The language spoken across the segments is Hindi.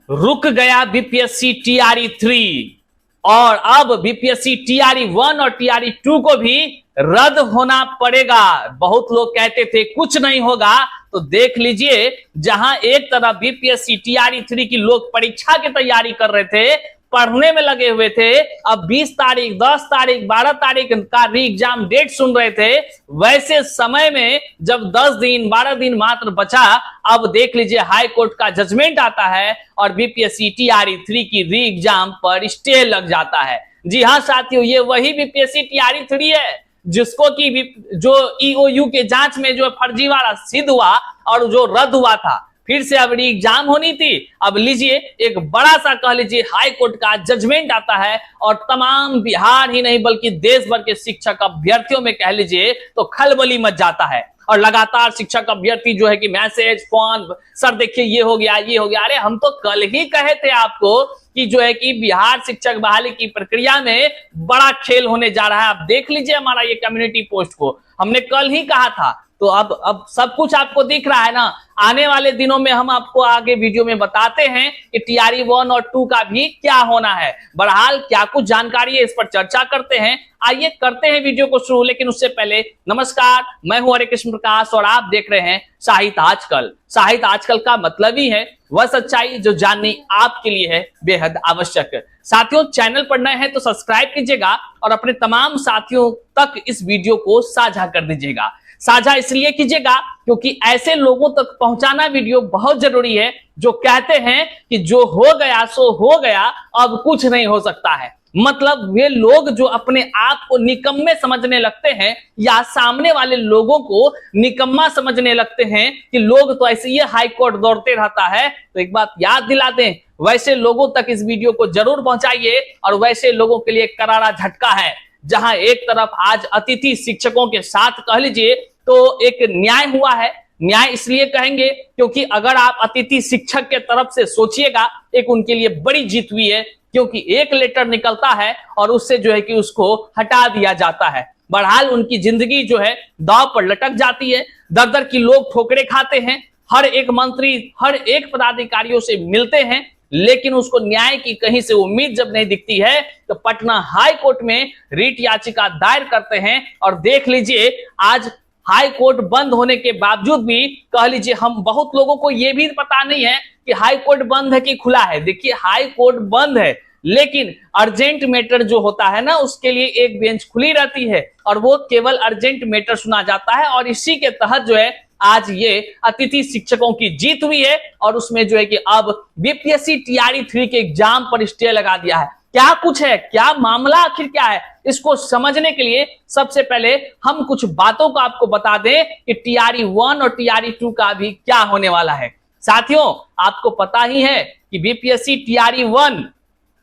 रुक गया बीपीएससी टीआरई 3 और अब बीपीएससी टीआरई 1 और टीआरई 2 को भी रद्द होना पड़ेगा। बहुत लोग कहते थे कुछ नहीं होगा, तो देख लीजिए, जहां एक तरफ बीपीएससी टीआरई 3 की लोग परीक्षा की तैयारी कर रहे थे, पढ़ने में लगे हुए थे, अब 20 तारीख 10 तारीख 12 तारीख का री एग्जाम डेट सुन रहे थे, वैसे समय में जब 10 दिन 12 दिन मात्र बचा, अब देख लीजिए हाई कोर्ट का जजमेंट आता है और बीपीएससी टीआरई 3 की री एग्जाम पर स्टे लग जाता है। जी हां साथियों, ये वही बीपीएससी टीआरई 3 है जिसको कि जो ईओयू के जांच में जो फर्जीवाड़ा सिद्ध हुआ और जो रद्द हुआ था, फिर से अब री एग्जाम होनी थी। अब लीजिए एक बड़ा सा कह लीजिए हाई कोर्ट का जजमेंट आता है और तमाम बिहार ही नहीं बल्कि देश भर के शिक्षक अभ्यर्थियों में कह लीजिए तो खलबली मच जाता है और लगातार शिक्षक अभ्यर्थी जो है कि मैसेज फोन, सर देखिए ये हो गया ये हो गया। अरे हम तो कल ही कहे थे आपको कि जो है कि बिहार शिक्षक बहाली की प्रक्रिया में बड़ा खेल होने जा रहा है। आप देख लीजिए हमारा ये कम्युनिटी पोस्ट को, हमने कल ही कहा था। तो अब सब कुछ आपको दिख रहा है ना। आने वाले दिनों में हम आपको आगे वीडियो में बताते हैं कि टीआरई 1 और 2 का भी क्या होना है। बहरहाल क्या कुछ जानकारी है इस पर चर्चा करते हैं। आइए करते हैं वीडियो को शुरू, लेकिन उससे पहले नमस्कार, मैं हूं हरे कृष्ण प्रकाश और आप देख रहे हैं साहित्य आजकल। साहित्य आजकल का मतलब ही है वह सच्चाई जो जाननी आपके लिए है बेहद आवश्यक। साथियों, चैनल पर नए हैं तो सब्सक्राइब कीजिएगा और अपने तमाम साथियों तक इस वीडियो को साझा कर दीजिएगा। साझा इसलिए कीजिएगा क्योंकि ऐसे लोगों तक पहुंचाना वीडियो बहुत जरूरी है जो कहते हैं कि जो हो गया सो हो गया, अब कुछ नहीं हो सकता है। मतलब वे लोग जो अपने आप को निकम्मे समझने लगते हैं या सामने वाले लोगों को निकम्मा समझने लगते हैं कि लोग तो ऐसे ही हाई कोर्ट दौड़ते रहता है, तो एक बात याद दिला दें, वैसे लोगों तक इस वीडियो को जरूर पहुंचाइए। और वैसे लोगों के लिए करारा झटका है, जहां एक तरफ आज अतिथि शिक्षकों के साथ कह लीजिए तो एक न्याय हुआ है। न्याय इसलिए कहेंगे क्योंकि अगर आप अतिथि शिक्षक के तरफ से सोचिएगा, एक उनके लिए बड़ी जीत हुई है, क्योंकि एक लेटर निकलता है और उससे जो है कि उसको हटा दिया जाता है। बहरहाल उनकी जिंदगी जो है दांव पर लटक जाती है, दर दर की लोग ठोकरे खाते हैं, हर एक मंत्री हर एक पदाधिकारियों से मिलते हैं, लेकिन उसको न्याय की कहीं से उम्मीद जब नहीं दिखती है तो पटना हाई कोर्ट में रीट याचिका दायर करते हैं। और देख लीजिए आज हाई कोर्ट बंद होने के बावजूद भी कह लीजिए हम बहुत लोगों को यह भी पता नहीं है कि हाई कोर्ट बंद है कि खुला है। देखिए हाई कोर्ट बंद है, लेकिन अर्जेंट मैटर जो होता है ना उसके लिए एक बेंच खुली रहती है और वो केवल अर्जेंट मैटर सुना जाता है। और इसी के तहत जो है आज ये अतिथि शिक्षकों की जीत हुई है और उसमें जो है कि अब बीपीएससी टीआरई 3 के एग्जाम पर स्टे लगा दिया है। क्या कुछ है, क्या मामला आखिर क्या है, इसको समझने के लिए सबसे पहले हम कुछ बातों को आपको बता दें कि टीआरई 1 और टीआरई 2 का भी क्या होने वाला है। साथियों, आपको पता ही है कि बीपीएससी टीआरई 1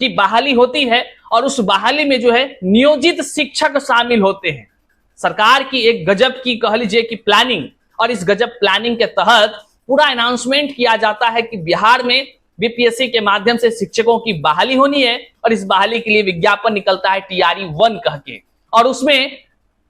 की बहाली होती है और उस बहाली में जो है नियोजित शिक्षक शामिल होते हैं। सरकार की एक गजब की कह लीजिए कि प्लानिंग, और इस गजब प्लानिंग के तहत पूरा अनाउंसमेंट किया जाता है कि बिहार में बीपीएससी के माध्यम से शिक्षकों की बहाली होनी है और इस बहाली के लिए विज्ञापन निकलता है टीआरई 1 कह के। और उसमें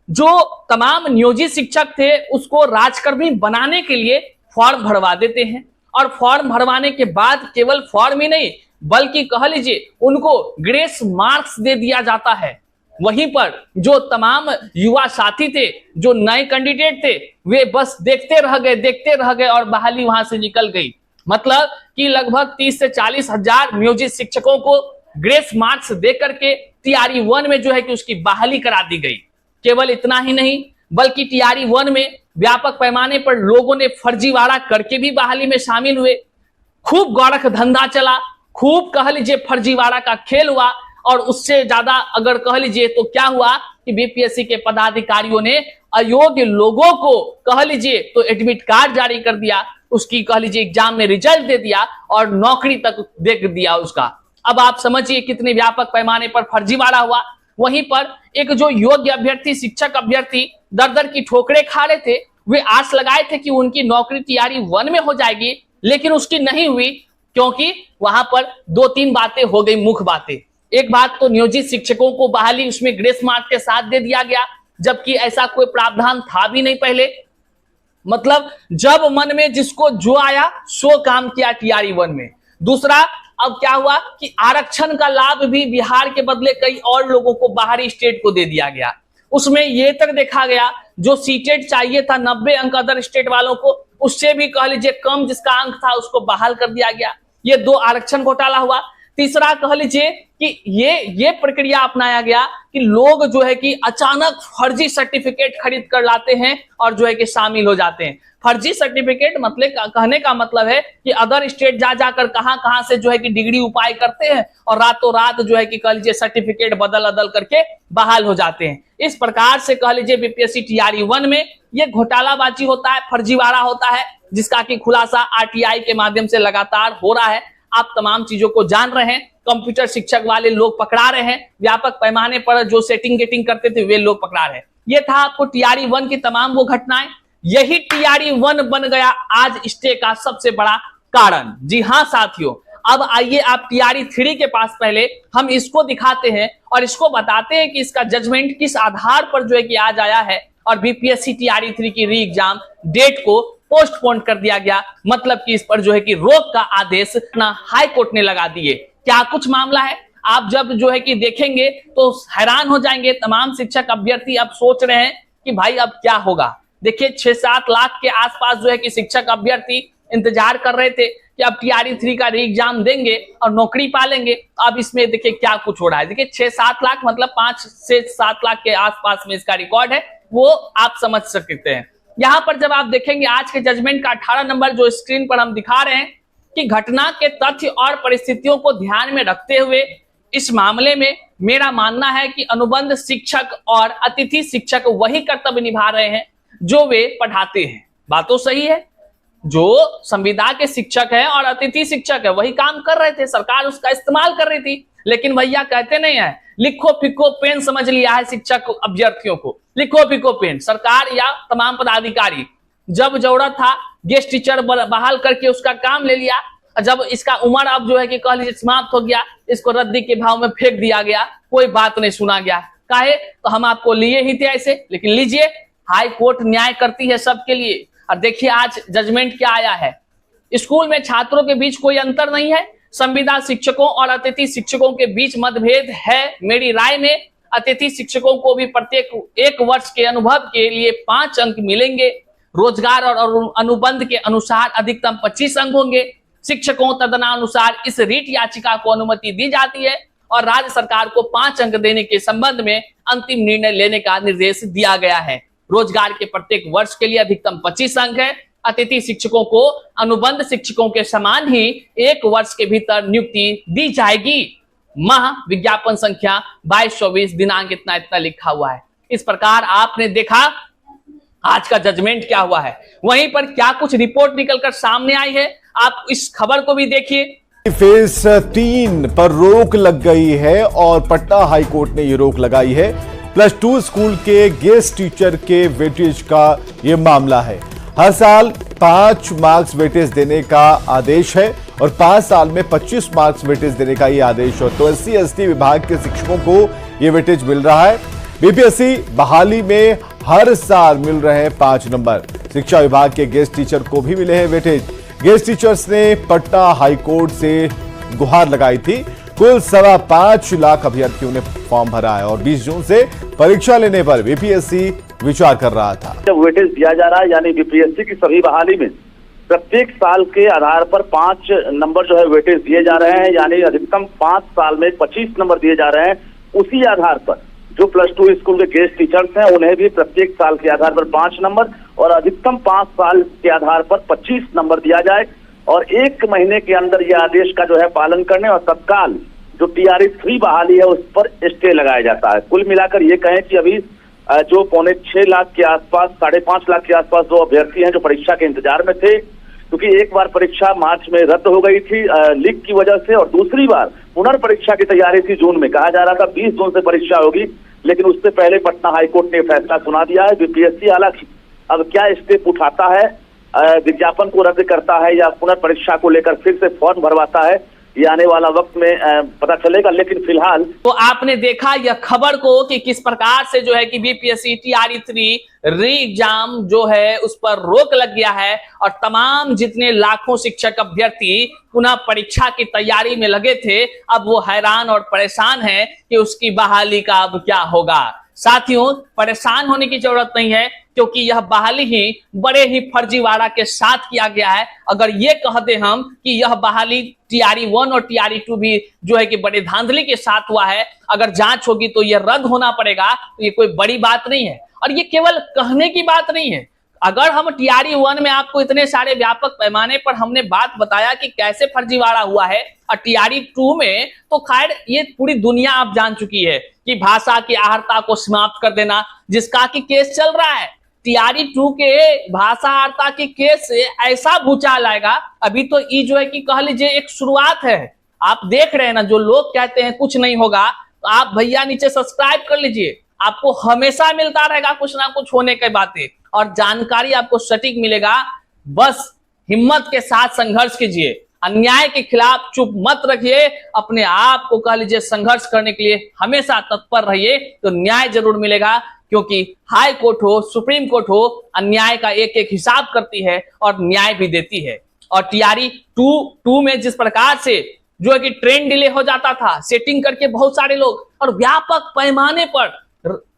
जो तमाम नियोजित शिक्षक थे उसको राजकर्मी बनाने के लिए फॉर्म भरवा देते हैं और फॉर्म भरवाने के बाद केवल फॉर्म ही नहीं बल्कि कह लीजिए उनको ग्रेस मार्क्स दे दिया जाता है। वहीं पर जो तमाम युवा साथी थे, जो नए कैंडिडेट थे, वे बस देखते रह गए और बहाली वहां से निकल गई। मतलब कि लगभग 30 से 40 हजार नियोजित शिक्षकों को ग्रेस मार्क्स देकर के टीआरई 1 में जो है कि उसकी बहाली करा दी गई। केवल इतना ही नहीं बल्कि टीआरई 1 में व्यापक पैमाने पर लोगों ने फर्जीवाड़ा करके भी बहाली में शामिल हुए। खूब गौरख धंधा चला, खूब कह लीजिए फर्जीवाड़ा का खेल हुआ। और उससे ज्यादा अगर कह लीजिए तो क्या हुआ कि बीपीएससी के पदाधिकारियों ने अयोग्य लोगों को कह लीजिए तो एडमिट कार्ड जारी कर दिया, उसकी कह लीजिए एग्जाम में रिजल्ट दे दिया और नौकरी तक दे दिया उसका। अब आप समझिए कितने व्यापक पैमाने पर फर्जीवाड़ा हुआ। वहीं पर एक जो योग्य अभ्यर्थी शिक्षक अभ्यर्थी दर दर की ठोकरें खा रहे थे, वे आस लगाए थे कि उनकी नौकरी टीआरई 1 में हो जाएगी, लेकिन उसकी नहीं हुई क्योंकि वहां पर 2-3 बातें हो गई, मुख्य बातें। एक बात तो नियोजित शिक्षकों को बहाली उसमें ग्रेस मार्क के साथ दे दिया गया, जबकि ऐसा कोई प्रावधान था भी नहीं पहले। मतलब जब मन में जिसको जो आया सो काम किया टीआरई 1 में। दूसरा, अब क्या हुआ कि आरक्षण का लाभ भी बिहार के बदले कई और लोगों को बाहरी स्टेट को दे दिया गया। उसमें यह तक देखा गया जो सीटेट चाहिए था 90 अंक अदर स्टेट वालों को, उससे भी कह लीजिए कम जिसका अंक था उसको बहाल कर दिया गया। ये 2 आरक्षण घोटाला हुआ। तीसरा कह लीजिए कि ये प्रक्रिया अपनाया गया कि लोग जो है कि अचानक फर्जी सर्टिफिकेट खरीद कर लाते हैं और जो है कि शामिल हो जाते हैं। फर्जी सर्टिफिकेट मतलब कहने का मतलब है कि अदर स्टेट जा जाकर कहां से जो है कि डिग्री उपाय करते हैं और रातों रात जो है कि कह लीजिए सर्टिफिकेट बदल अदल करके बहाल हो जाते हैं। इस प्रकार से कह लीजिए बीपीएससी टीआरई 1 में ये घोटालाबाजी होता है, फर्जीवाड़ा होता है, जिसका कि खुलासा आरटीआई के माध्यम से लगातार हो रहा है। आप तमाम चीजों को जान रहे हैं। कंप्यूटर शिक्षक वाले लोग पकड़ा रहे हैं, व्यापक पैमाने पर जो सेटिंग गेटिंग करते थे वे लोग पकड़ा रहे हैं। ये था आपको टीआरई 1 की तमाम वो घटनाएं। यही टीआरई 1 बन गया आज स्टे का सबसे बड़ा कारण। जी हां साथियों, अब आइए आप टीआरई 3 के पास पहले हम इसको दिखाते हैं और इसको बताते हैं कि इसका जजमेंट किस आधार पर जो है कि आज आया है और बीपीएससी टीआरई 3 की री एग्जाम डेट को पोस्टपोन कर दिया गया। मतलब कि इस पर जो है कि रोक का आदेश ना हाई कोर्ट ने लगा दिए। क्या कुछ मामला है, आप जब जो है कि देखेंगे तो हैरान हो जाएंगे। तमाम शिक्षक अभ्यर्थी अब सोच रहे हैं कि भाई अब क्या होगा। देखिए 6-7 लाख के आसपास जो है कि शिक्षक अभ्यर्थी इंतजार कर रहे थे कि अब टीआरई 3 का री एग्जाम देंगे और नौकरी पालेंगे। अब इसमें देखिए क्या कुछ हो रहा है। देखिए 6-7 लाख मतलब 5 से 7 लाख के आसपास में इसका रिकॉर्ड है, वो आप समझ सकते हैं। यहां पर जब आप देखेंगे आज के जजमेंट का 18 नंबर जो स्क्रीन पर हम दिखा रहे हैं कि घटना के तथ्य और परिस्थितियों को ध्यान में रखते हुए इस मामले में मेरा मानना है कि अनुबंध शिक्षक और अतिथि शिक्षक वही कर्तव्य निभा रहे हैं जो वे पढ़ाते हैं। बात तो सही है, जो संविदा के शिक्षक है और अतिथि शिक्षक है वही काम कर रहे थे, सरकार उसका इस्तेमाल कर रही थी। लेकिन भैया कहते नहीं है, लिखो फिको पेन समझ लिया है शिक्षक अभ्यर्थियों को, लिखो फिको पेन। सरकार या तमाम पदाधिकारी जब जरूरत था गेस्ट टीचर बहाल करके उसका काम ले लिया, जब इसका उम्र अब जो है कि कह लीजिए समाप्त हो गया, इसको रद्दी के भाव में फेंक दिया गया, कोई बात नहीं सुना गया। काहे तो हम आपको लिए ही थे ऐसे, लेकिन लीजिए हाई कोर्ट न्याय करती है सबके लिए। और देखिए आज जजमेंट क्या आया है। स्कूल में छात्रों के बीच कोई अंतर नहीं है, संविदा शिक्षकों और अतिथि शिक्षकों के बीच मतभेद है। मेरी राय में अतिथि शिक्षकों को भी प्रत्येक 1 वर्ष के अनुभव के लिए 5 अंक मिलेंगे। रोजगार और अनुबंध के अनुसार अधिकतम 25 अंक होंगे। शिक्षकों तदनुसार इस रीट याचिका को अनुमति दी जाती है और राज्य सरकार को 5 अंक देने के संबंध में अंतिम निर्णय लेने का निर्देश दिया गया है। रोजगार के प्रत्येक वर्ष के लिए अधिकतम 25 अंक है। अतिथि शिक्षकों को अनुबंध शिक्षकों के समान ही 1 वर्ष के भीतर नियुक्ति दी जाएगी। माह विज्ञापन संख्या 2224 दिनांक इतना लिखा हुआ है। इस प्रकार आपने देखा आज का जजमेंट क्या हुआ है। वहीं पर क्या कुछ रिपोर्ट निकलकर सामने आई है, आप इस खबर को भी देखिए। फेज 3 पर रोक लग गई है और पटना हाईकोर्ट ने यह रोक लगाई है। +2 स्कूल के गेस्ट टीचर के वेटेज का यह मामला है। हर साल 5 मार्क्स वेटेज देने का आदेश है और 5 साल में 25 मार्क्स वेटेज देने का यह आदेश है। तो SC/ST विभाग के शिक्षकों को यह वेटेज मिल रहा है। बीपीएससी बहाली में हर साल मिल रहे हैं 5 नंबर। शिक्षा विभाग के गेस्ट टीचर को भी मिले हैं वेटेज। गेस्ट टीचर्स ने पटना हाईकोर्ट से गुहार लगाई थी। कुल 5.25 लाख अभ्यर्थियों ने फॉर्म भरा है और 20 जून से परीक्षा लेने पर बीपीएससी विचार कर रहा था। जब वेटेज दिया जा रहा है यानी बीपीएससी की सभी बहाली में प्रत्येक साल के आधार पर 5 नंबर जो है वेटेज दिए जा रहे हैं, यानी अधिकतम 5 साल में 25 नंबर दिए जा रहे हैं। उसी आधार पर जो +2 स्कूल के गेस्ट टीचर्स हैं उन्हें भी प्रत्येक साल के आधार पर 5 नंबर और अधिकतम 5 साल के आधार पर 25 नंबर दिया जाए और 1 महीने के अंदर यह आदेश का जो है पालन करने और तत्काल जो टीआरई 3 बहाली है उस पर स्टे लगाया जाता है। कुल मिलाकर ये कहें कि अभी जो 6.25 लाख के आसपास 5.5 लाख के आसपास जो अभ्यर्थी हैं जो परीक्षा के इंतजार में थे, क्योंकि एक बार परीक्षा मार्च में रद्द हो गई थी लीक की वजह से और दूसरी बार पुनर्परीक्षा की तैयारी थी जून में। कहा जा रहा था 20 जून से परीक्षा होगी, लेकिन उससे पहले पटना हाईकोर्ट ने फैसला सुना दिया है। बीपीएससी हालांकि अब क्या स्टेप उठाता है, विज्ञापन को रद्द करता है या पुनर्परीक्षा को लेकर फिर से फॉर्म भरवाता है, ये आने वाला वक्त में पता चलेगा। लेकिन फिलहाल तो आपने देखा यह खबर को कि किस प्रकार से जो है कि बीपीएससी टीआरई 3 री एग्जाम जो है उस पर रोक लग गया है और तमाम जितने लाखों शिक्षक अभ्यर्थी पुनः परीक्षा की तैयारी में लगे थे, अब वो हैरान और परेशान हैं कि उसकी बहाली का अब क्या होगा। साथियों, परेशान होने की जरूरत नहीं है क्योंकि यह बहाली ही बड़े ही फर्जीवाड़ा के साथ किया गया है। अगर ये कह दे हम कि यह बहाली टीआरई 1 और टीआरई 2 भी जो है कि बड़े धांधली के साथ हुआ है, अगर जांच होगी तो यह रद्द होना पड़ेगा, तो ये कोई बड़ी बात नहीं है। और ये केवल कहने की बात नहीं है। अगर हम टीआरई 1 में आपको इतने सारे व्यापक पैमाने पर हमने बात बताया कि कैसे फर्जीवाड़ा हुआ है, और टीआरई 2 में तो खैर ये पूरी दुनिया आप जान चुकी है कि भाषा की आहर्ता को समाप्त कर देना, जिसका कि केस चल रहा है। टीआरई 2 के भाषा आहर्ता के केस से ऐसा भूचाल आएगा। अभी तो ये जो है कि कह लीजिए एक शुरुआत है। आप देख रहे हैं ना, जो लोग कहते हैं कुछ नहीं होगा, तो आप भैया नीचे सब्सक्राइब कर लीजिए, आपको हमेशा मिलता रहेगा कुछ ना कुछ होने की बातें और जानकारी आपको सटीक मिलेगा। बस हिम्मत के साथ संघर्ष कीजिए, अन्याय के खिलाफ चुप मत रखिए, अपने आप को कह लीजिए संघर्ष करने के लिए हमेशा तत्पर रहिए, तो न्याय जरूर मिलेगा। क्योंकि हाई कोर्ट हो, सुप्रीम कोर्ट हो, अन्याय का एक एक हिसाब करती है और न्याय भी देती है। और टीआरई 2 में जिस प्रकार से जो है कि ट्रेन डिले हो जाता था, सेटिंग करके बहुत सारे लोग, और व्यापक पैमाने पर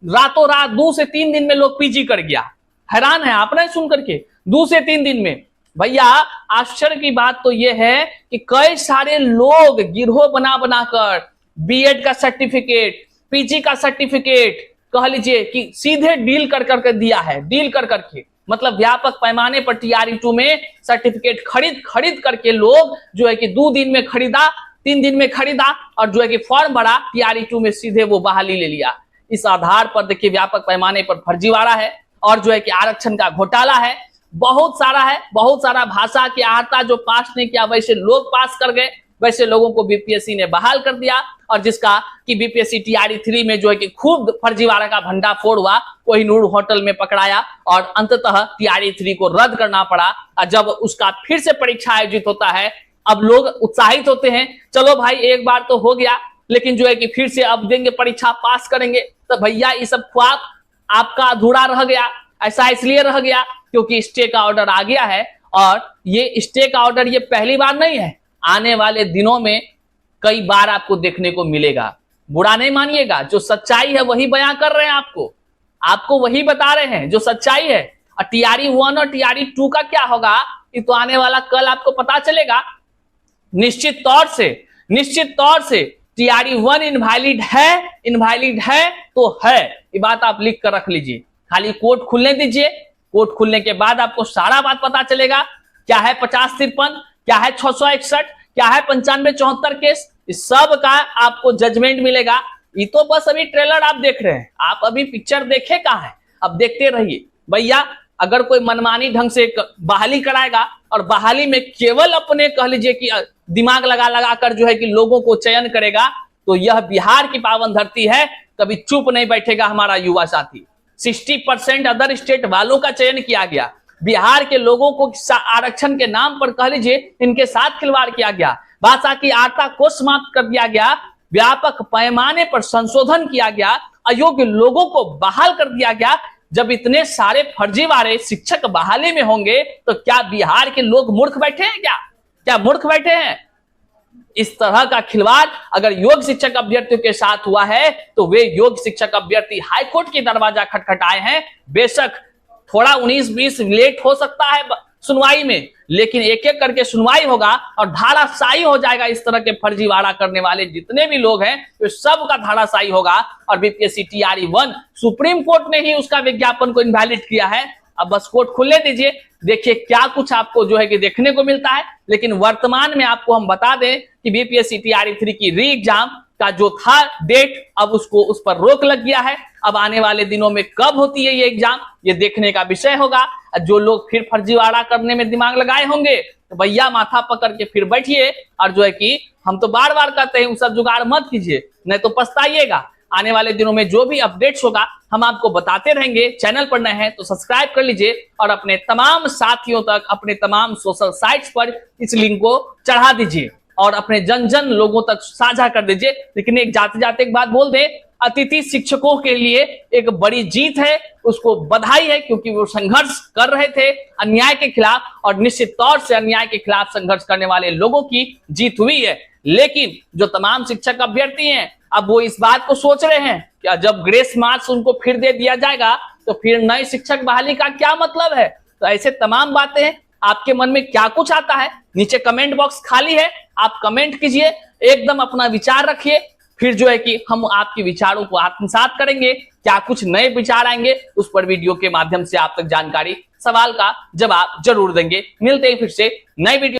रातों रात 2 से 3 दिन में लोग पीजी कर गया। हैरान है आपने सुन करके, 2 से 3 दिन में। भैया आश्चर्य की बात तो यह है कि कई सारे लोग गिरोह बना बनाकर बीएड का सर्टिफिकेट, पीजी का सर्टिफिकेट कह लीजिए कि सीधे डील कर करके दिया है, डील कर करके, मतलब व्यापक पैमाने पर टीआरई 2 में सर्टिफिकेट खरीद करके लोग जो है कि 2 दिन में खरीदा, 3 दिन में खरीदा और जो है कि फॉर्म भरा, टीआरई 2 में सीधे वो बहाली ले लिया। इस आधार पर देखिए व्यापक पैमाने पर फर्जीवाड़ा है और जो है कि आरक्षण का घोटाला है, बहुत सारा है, बहुत सारा भाषा की आहर्ता जो पास नहीं किया वैसे लोग पास कर गए, वैसे लोगों को बीपीएससी ने बहाल कर दिया। और जिसका कि बीपीएससी टीआरई 3 में जो है कि खूब फर्जीवाड़ा का भंडाफोड़ हुआ, कोहिनूर होटल में पकड़ाया और अंततः टीआरई 3 को रद्द करना पड़ा। और जब उसका फिर से परीक्षा आयोजित होता है, अब लोग उत्साहित होते हैं, चलो भाई एक बार तो हो गया, लेकिन जो है कि फिर से अब देंगे परीक्षा, पास करेंगे। तो भैया ये सब ख्वाब आपका अधूरा रह गया। ऐसा इसलिए रह गया क्योंकि स्टे का ऑर्डर आ गया है, और ये स्टे का ऑर्डर ये पहली बार नहीं है, आने वाले दिनों में कई बार आपको देखने को मिलेगा। बुरा नहीं मानिएगा, जो सच्चाई है वही बयां कर रहे हैं, आपको वही बता रहे हैं जो सच्चाई है। और टीआरई 1 और टीआरई 2 का क्या होगा ये तो आने वाला कल आपको पता चलेगा। निश्चित तौर से टीआरई 1 इनवैलिड है तो है, ये बात आप लिख कर रख लीजिए। खाली कोर्ट खुलने दीजिए, कोर्ट खुलने के बाद आपको सारा बात पता चलेगा। क्या है 50-53, क्या है 661, क्या है 95-74 केस, इस सब का आपको जजमेंट मिलेगा। ये तो बस अभी ट्रेलर आप देख रहे हैं, आप अभी पिक्चर देखे कहाँ है, अब देखते रहिए। भैया अगर कोई मनमानी ढंग से बहाली कराएगा और बहाली में केवल अपने कह लीजिए कि दिमाग लगा कर जो है कि लोगों को चयन करेगा, तो यह बिहार की पावन धरती है, कभी चुप नहीं बैठेगा हमारा युवा साथी। 60% अदर स्टेट वालों का चयन किया गया, बिहार के लोगों को आरक्षण के नाम पर कह लीजिए इनके साथ खिलवाड़ किया गया, भाषा की आहर्ता को समाप्त कर दिया गया, व्यापक पैमाने पर संशोधन किया गया, अयोग्य लोगों को बहाल कर दिया गया। जब इतने सारे फर्जीवाड़े शिक्षक बहाली में होंगे तो क्या बिहार के लोग मूर्ख बैठे हैं? क्या मूर्ख बैठे हैं? इस तरह का खिलवाड़ अगर योग्य शिक्षक अभ्यर्थियों के साथ हुआ है तो वे योग्य शिक्षक अभ्यर्थी हाईकोर्ट के दरवाजा खटखटाए हैं। बेशक थोड़ा 19-20 लेट हो सकता है सुनवाई में, लेकिन एक एक करके सुनवाई होगा और धाराशायी हो जाएगा। इस तरह के फर्जीवाड़ा करने वाले जितने भी लोग हैं तो सब का धाराशायी होगा। और बीपीएससी टीआरई 1 सुप्रीम कोर्ट ने ही उसका विज्ञापन को इनवैलिड किया है। अब बस कोर्ट खुलने दीजिए, देखिए क्या कुछ आपको जो है कि देखने को मिलता है। लेकिन वर्तमान में आपको हम बता दें कि बीपीएससी टीआरई 3 की री एग्जाम का जो था डेट, अब उस पर रोक लग गया है। अब आने वाले दिनों में कब होती है ये एग्जाम, ये देखने का विषय होगा। जो लोग फिर फर्जीवाड़ा करने में दिमाग लगाए होंगे तो भैया माथा पकड़ के फिर बैठिए, और जो है कि हम तो बार बार कहते हैं सब जुगाड़ मत कीजिए, नहीं तो पछताइएगा। आने वाले दिनों में जो भी अपडेट्स होगा हम आपको बताते रहेंगे। चैनल पर नए हैं तो सब्सक्राइब कर लीजिए और अपने तमाम साथियों तक, अपने तमाम सोशल साइट्स पर इस लिंक को चढ़ा दीजिए। और अपने जन जन लोगों तक साझा कर दीजिए। लेकिन एक जाते जाते एक बात बोल दे, अतिथि शिक्षकों के लिए एक बड़ी जीत है, उसको बधाई है, क्योंकि वो संघर्ष कर रहे थे अन्याय के खिलाफ, और निश्चित तौर से अन्याय के खिलाफ संघर्ष करने वाले लोगों की जीत हुई है। लेकिन जो तमाम शिक्षक अभ्यर्थी हैं, अब वो इस बात को सोच रहे हैं कि जब ग्रेस मार्क्स उनको फिर दे दिया जाएगा तो फिर नए शिक्षक बहाली का क्या मतलब है। तो ऐसे तमाम बातें हैं, आपके मन में क्या कुछ आता है, नीचे कमेंट बॉक्स खाली है, आप कमेंट कीजिए, एकदम अपना विचार रखिए, फिर जो है कि हम आपके विचारों को आत्मसात करेंगे, क्या कुछ नए विचार आएंगे उस पर वीडियो के माध्यम से आप तक जानकारी, सवाल का जवाब जरूर देंगे। मिलते हैं फिर से नए वीडियो।